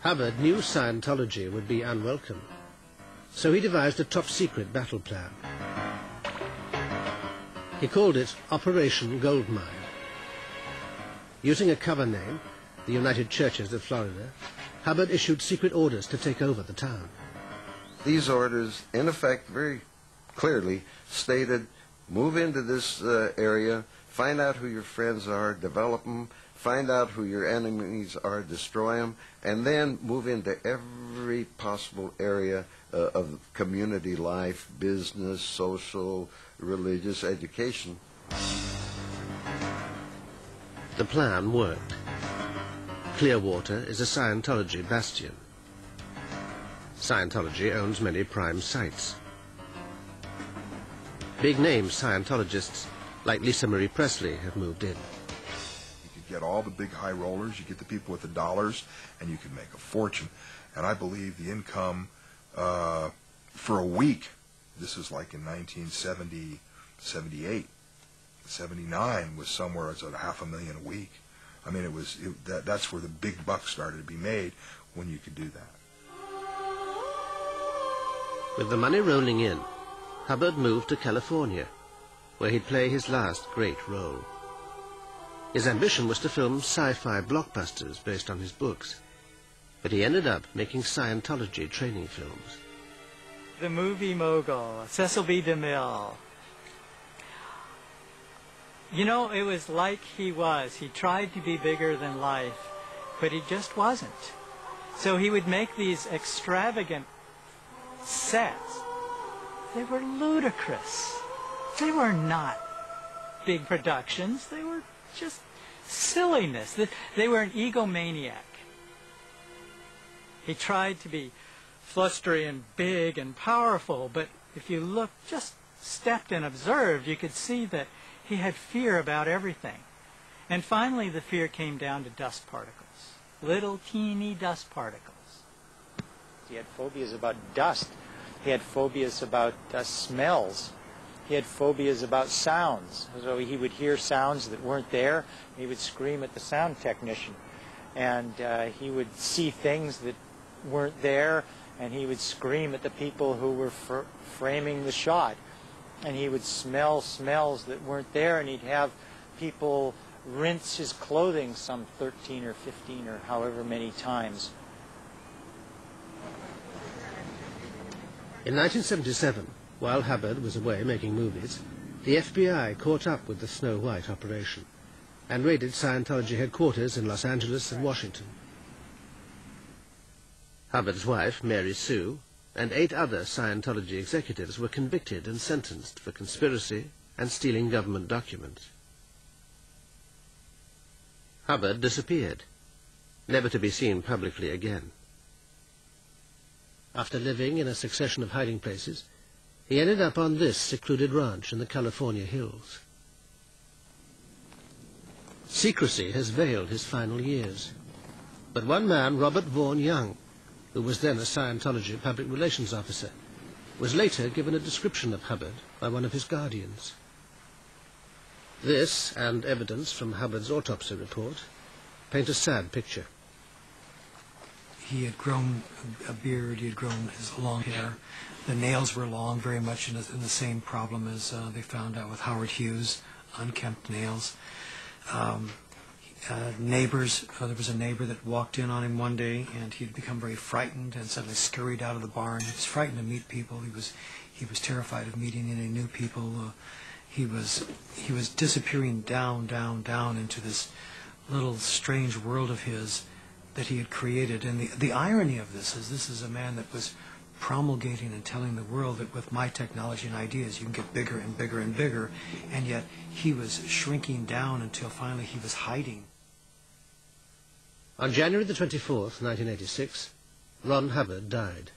Hubbard knew Scientology would be unwelcome, so he devised a top-secret battle plan. He called it Operation Goldmine. Using a cover name, the United Churches of Florida, Hubbard issued secret orders to take over the town. These orders, in effect, very clearly stated, move into this area, find out who your friends are, develop them, find out who your enemies are, destroy them, and then move into every possible area of community life, business, social, religious, education. The plan worked. Clearwater is a Scientology bastion. Scientology owns many prime sites. Big-name Scientologists like Lisa Marie Presley have moved in. You could get all the big high rollers, you get the people with the dollars, and you could make a fortune. And I believe the income for a week, this is like in 1970, 78, 79, was somewhere at $500,000 a week. I mean, that's where the big bucks started to be made, when you could do that. With the money rolling in, Hubbard moved to California, where he'd play his last great role. His ambition was to film sci-fi blockbusters based on his books, but he ended up making Scientology training films. The movie mogul, Cecil B. DeMille. You know, it was like he was. He tried to be bigger than life, but he just wasn't. So he would make these extravagant sets. They were ludicrous. They were not big productions. They were just silliness. They were an egomaniac. He tried to be flustery and big and powerful, but if you looked, just stepped and observed, you could see that he had fear about everything. And finally the fear came down to dust particles. Little teeny dust particles. He had phobias about dust. He had phobias about smells. He had phobias about sounds. So he would hear sounds that weren't there. He would scream at the sound technician. And he would see things that weren't there, and he would scream at the people who were framing the shot. And he would smell smells that weren't there, and he'd have people rinse his clothing some 13 or 15 or however many times. In 1977, while Hubbard was away making movies, the FBI caught up with the Snow White operation and raided Scientology headquarters in Los Angeles and Washington. Hubbard's wife, Mary Sue, and 8 other Scientology executives were convicted and sentenced for conspiracy and stealing government documents. Hubbard disappeared, never to be seen publicly again. After living in a succession of hiding places, he ended up on this secluded ranch in the California hills. Secrecy has veiled his final years, but one man, Robert Vaughan Young, who was then a Scientology public relations officer, was later given a description of Hubbard by one of his guardians. This, and evidence from Hubbard's autopsy report, paint a sad picture. He had grown a beard, he had grown his long hair. The nails were long, very much in the same problem as they found out with Howard Hughes, unkempt nails. Neighbors, there was a neighbor that walked in on him one day, and he'd become very frightened and suddenly scurried out of the barn. He was frightened to meet people. He was terrified of meeting any new people. He was disappearing down into this little strange world of his that he had created. And the irony of this is a man that was promulgating and telling the world that with my technology and ideas you can get bigger and bigger and bigger, and yet he was shrinking down until finally he was hiding. On January the 24th, 1986, Ron Hubbard died.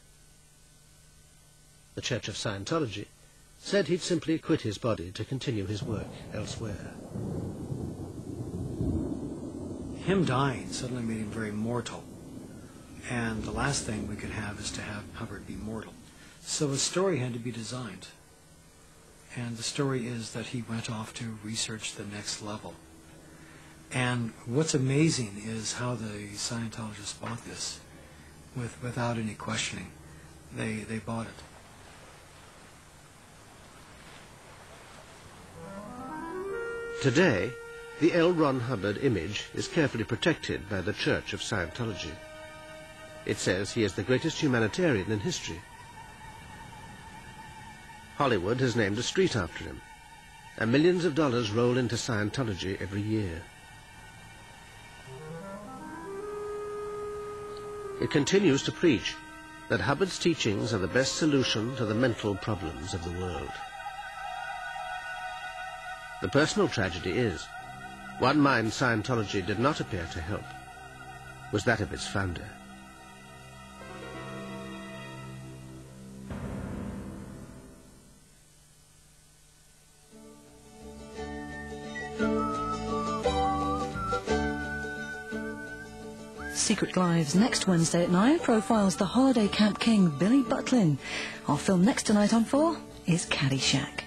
The Church of Scientology said he'd simply quit his body to continue his work elsewhere. Him dying suddenly made him very mortal, and the last thing we could have is to have Hubbard be mortal. So a story had to be designed, and the story is that he went off to research the next level. And what's amazing is how the Scientologists bought this. without any questioning. They bought it. Today, the L. Ron Hubbard image is carefully protected by the Church of Scientology. It says he is the greatest humanitarian in history. Hollywood has named a street after him, and millions of dollars roll into Scientology every year. It continues to preach that Hubbard's teachings are the best solution to the mental problems of the world. The personal tragedy is, one mind Scientology did not appear to help was that of its founder. Secret Lives next Wednesday at 9 profiles the holiday camp king Billy Butlin. Our film next tonight on 4 is Caddyshack.